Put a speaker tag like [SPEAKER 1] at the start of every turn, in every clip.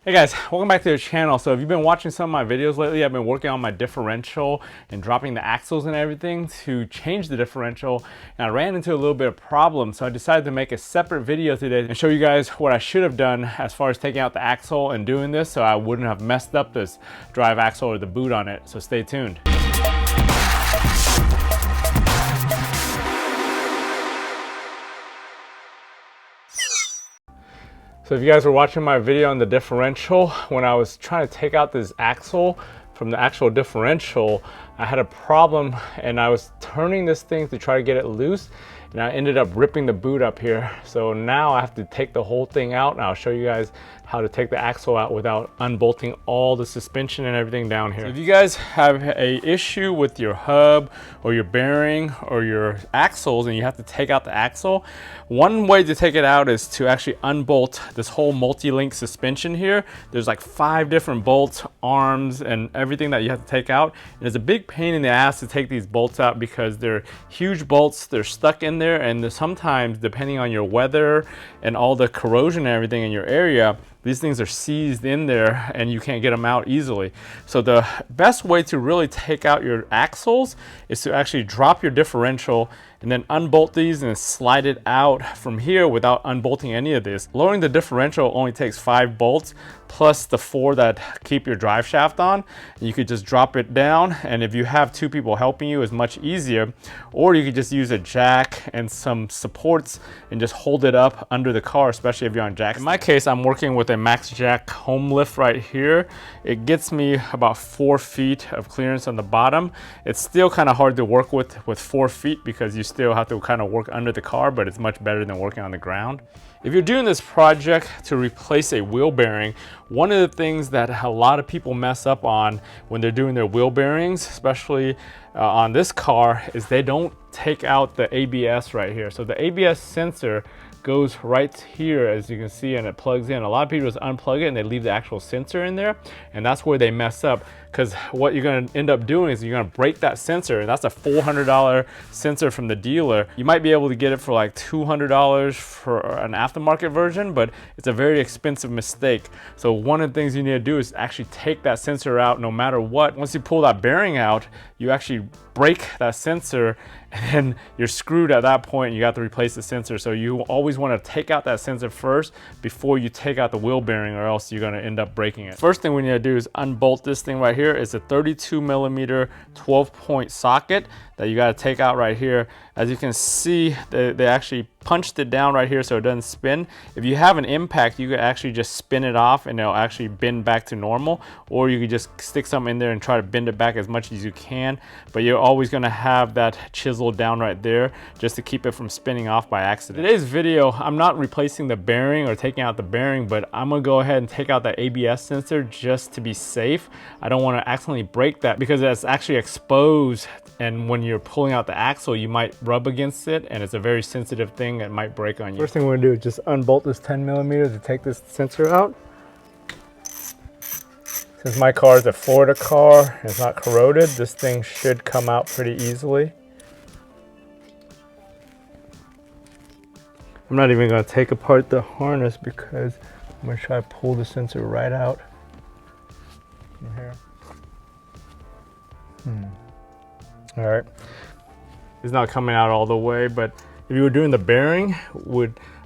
[SPEAKER 1] Hey guys, welcome back to the channel. So if you've been watching some of my videos lately, I've been working on my differential and dropping the axles and everything to change the differential, and I ran into a little bit of problem, so I decided to make a separate video today and show you guys what I should have done as far as taking out the axle and doing this so I wouldn't have messed up this drive axle or the boot on it. So stay tuned. So if you guys were watching my video on the differential, when I was trying to take out this axle from the actual differential, I had a problem and I was turning this thing to try to get it loose, and I ended up ripping the boot up here. So now I have to take the whole thing out, and I'll show you guys how to take the axle out without unbolting all the suspension and everything down here. So if you guys have a issue with your hub or your bearing or your axles and you have to take out the axle, one way to take it out is to actually unbolt this whole multi-link suspension here. There's like 5 different bolts, arms, and everything that you have to take out. And it's a big pain in the ass to take these bolts out because they're huge bolts, they're stuck in there, and sometimes, depending on your weather and all the corrosion and everything in your area, these things are seized in there and you can't get them out easily. So the best way to really take out your axles is to actually drop your differential and then unbolt these and slide it out from here without unbolting any of this. Lowering the differential only takes 5 bolts plus the 4 that keep your drive shaft on. You could just drop it down, and if you have 2 people helping you, it's much easier. Or you could just use a jack and some supports and just hold it up under the car, especially if you're on jacks. In my case, I'm working with a max jack home lift right here. It gets me about 4 feet of clearance on the bottom. It's still kind of hard to work with 4 feet because you still have to kind of work under the car, but it's much better than working on the ground. If you're doing this project to replace a wheel bearing, one of the things that a lot of people mess up on when they're doing their wheel bearings, especially on this car, is they don't take out the ABS right here. So the ABS sensor goes right here, as you can see, and it plugs in. A lot of people just unplug it and they leave the actual sensor in there, and that's where they mess up, because what you're going to end up doing is you're going to break that sensor, and that's a $400 sensor from the dealer. You might be able to get it for like $200 for an aftermarket version, but it's a very expensive mistake. So one of the things you need to do is actually take that sensor out no matter what. Once you pull that bearing out, you actually break that sensor, and then you're screwed at that point. You have to replace the sensor. So you always want to take out that sensor first before you take out the wheel bearing, or else you're going to end up breaking it. First thing we need to do is unbolt this thing right here. It's a 32mm 12-point socket that you got to take out right here. As you can see, they actually punched it down right here so it doesn't spin. If you have an impact, you could actually just spin it off and it'll actually bend back to normal, or you could just stick something in there and try to bend it back as much as you can, but you're always going to have that chisel down right there just to keep it from spinning off by accident. Today's video, I'm not replacing the bearing or taking out the bearing, but I'm gonna go ahead and take out the ABS sensor just to be safe. I don't want to accidentally break that because it's actually exposed, and when you're pulling out the axle, you might rub against it, and it's a very sensitive thing that might break on you. First thing we're gonna do is just unbolt this 10mm to take this sensor out. Since my car is a Florida car and it's not corroded, this thing should come out pretty easily. I'm not even gonna take apart the harness because I'm gonna try to pull the sensor right out from here. All right, it's not coming out all the way, but if you were doing the bearing,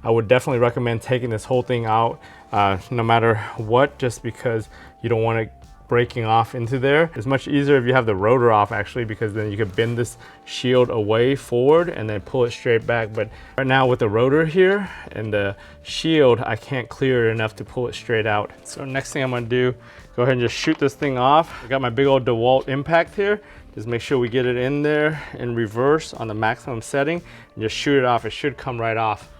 [SPEAKER 1] I would definitely recommend taking this whole thing out no matter what, just because you don't want it breaking off into there. It's much easier if you have the rotor off, actually, because then you can bend this shield away forward and then pull it straight back. But right now with the rotor here and the shield, I can't clear it enough to pull it straight out. So next thing I'm gonna do, go ahead and just shoot this thing off. I got my big old DeWalt impact here. Just make sure we get it in there in reverse on the maximum setting and just shoot it off. It should come right off.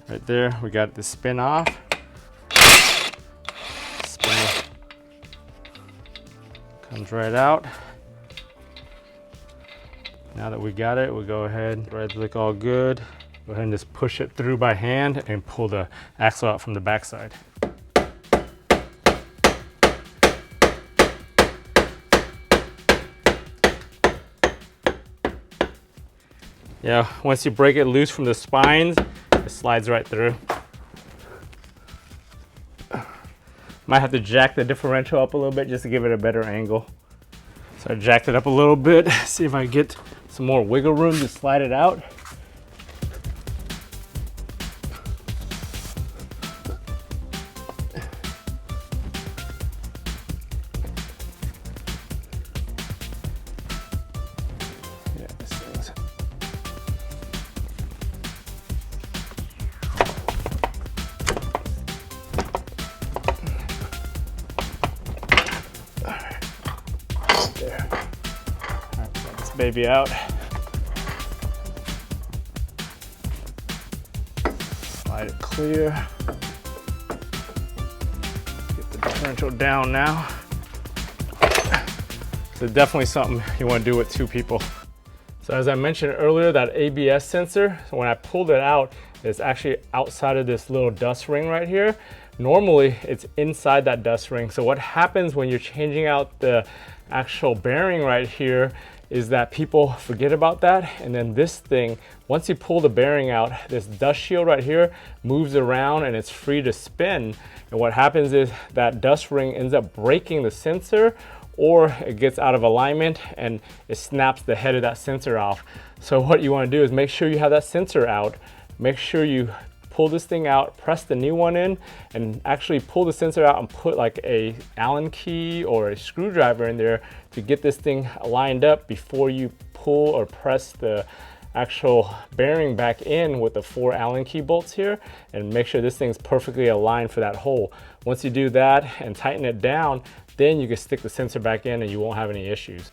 [SPEAKER 1] Right there, we got the spin off. Spin comes right out. Now that we got it, we'll go ahead, right, look all good. Go ahead and just push it through by hand and pull the axle out from the backside. Yeah, once you break it loose from the spines, it slides right through. Might have to jack the differential up a little bit just to give it a better angle. So I jacked it up a little bit, see if I get some more wiggle room to slide it out. Yeah, this thing's... There. All right, get this baby out. Slide it clear. Get the differential down now. So definitely something you want to do with two people. So as I mentioned earlier, that ABS sensor, so when I pulled it out, it's actually outside of this little dust ring right here. Normally it's inside that dust ring. So what happens when you're changing out the actual bearing right here is that people forget about that, and then this thing, once you pull the bearing out, this dust shield right here moves around and it's free to spin. And what happens is that dust ring ends up breaking the sensor, or it gets out of alignment and it snaps the head of that sensor off. So what you want to do is make sure you have that sensor out, make sure you pull this thing out, press the new one in, and actually pull the sensor out and put like a Allen key or a screwdriver in there to get this thing lined up before you pull or press the actual bearing back in with the 4 Allen key bolts here, and make sure this thing's perfectly aligned for that hole. Once you do that and tighten it down, then you can stick the sensor back in and you won't have any issues.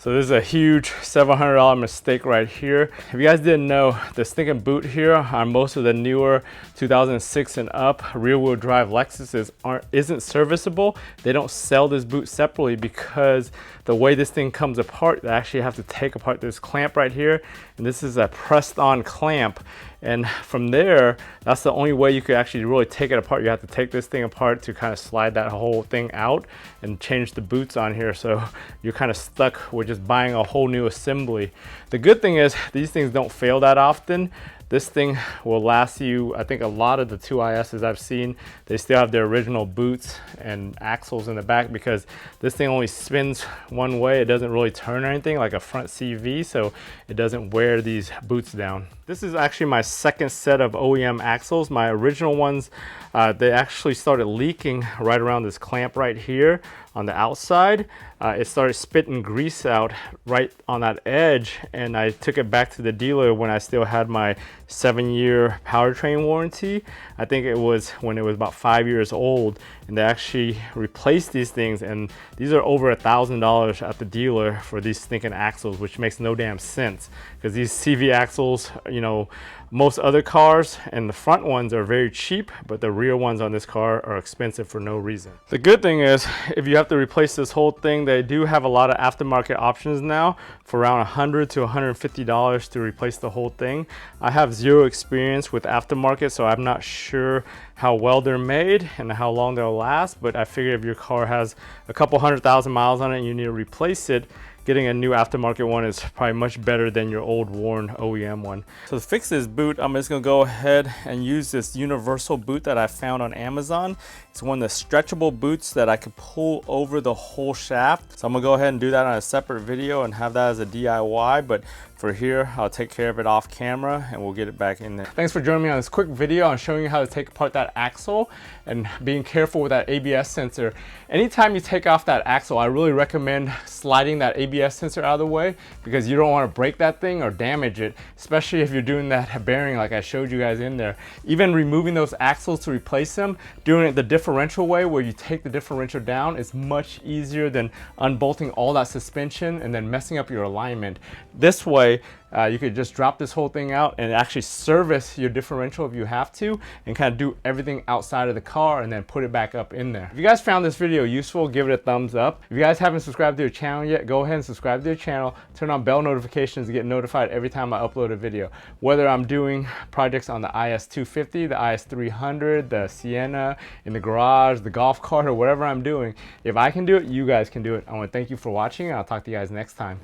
[SPEAKER 1] So this is a huge $700 mistake right here. If you guys didn't know, the stinking boot here on most of the newer 2006 and up rear wheel drive Lexuses isn't serviceable. They don't sell this boot separately because the way this thing comes apart, they actually have to take apart this clamp right here. And this is a pressed on clamp. And from there, that's the only way you could actually really take it apart. You have to take this thing apart to kind of slide that whole thing out and change the boots on here. So you're kind of stuck with just buying a whole new assembly. The good thing is these things don't fail that often. This thing will last you, I think a lot of the 2ISs I've seen, they still have their original boots and axles in the back because this thing only spins one way. It doesn't really turn or anything like a front CV, so it doesn't wear these boots down. This is actually my second set of OEM axles. My original ones, they actually started leaking right around this clamp right here on the outside. It started spitting grease out right on that edge, and I took it back to the dealer when I still had my 7-year powertrain warranty. I think it was when it was about 5 years old, and they actually replaced these things, and these are over $1,000 at the dealer for these stinking axles, which makes no damn sense because these CV axles, you know, most other cars and the front ones are very cheap, but the rear ones on this car are expensive for no reason. The good thing is if you have to replace this whole thing, they do have a lot of aftermarket options now for around $100 to $150 to replace the whole thing. I have zero experience with aftermarket, so I'm not sure how well they're made and how long they'll last, but I figure if your car has a couple 100,000 miles on it and you need to replace it, getting a new aftermarket one is probably much better than your old worn OEM one. So to fix this boot, I'm just gonna go ahead and use this universal boot that I found on Amazon. It's one of the stretchable boots that I could pull over the whole shaft. So I'm gonna go ahead and do that on a separate video and have that as a DIY, but for here, I'll take care of it off camera and we'll get it back in there. Thanks for joining me on this quick video on showing you how to take apart that axle and being careful with that ABS sensor. Anytime you take off that axle, I really recommend sliding that ABS sensor out of the way because you don't want to break that thing or damage it, especially if you're doing that bearing like I showed you guys in there. Even removing those axles to replace them, doing it the differential way where you take the differential down is much easier than unbolting all that suspension and then messing up your alignment. This way, you could just drop this whole thing out and actually service your differential if you have to, and kind of do everything outside of the car and then put it back up in there. If you guys found this video useful, give it a thumbs up. If you guys haven't subscribed to your channel yet, go ahead and subscribe to your channel. Turn on bell notifications to get notified every time I upload a video. Whether I'm doing projects on the IS250, the IS300, the Sienna, in the garage, the golf cart, or whatever I'm doing, if I can do it, you guys can do it. I want to thank you for watching, and I'll talk to you guys next time.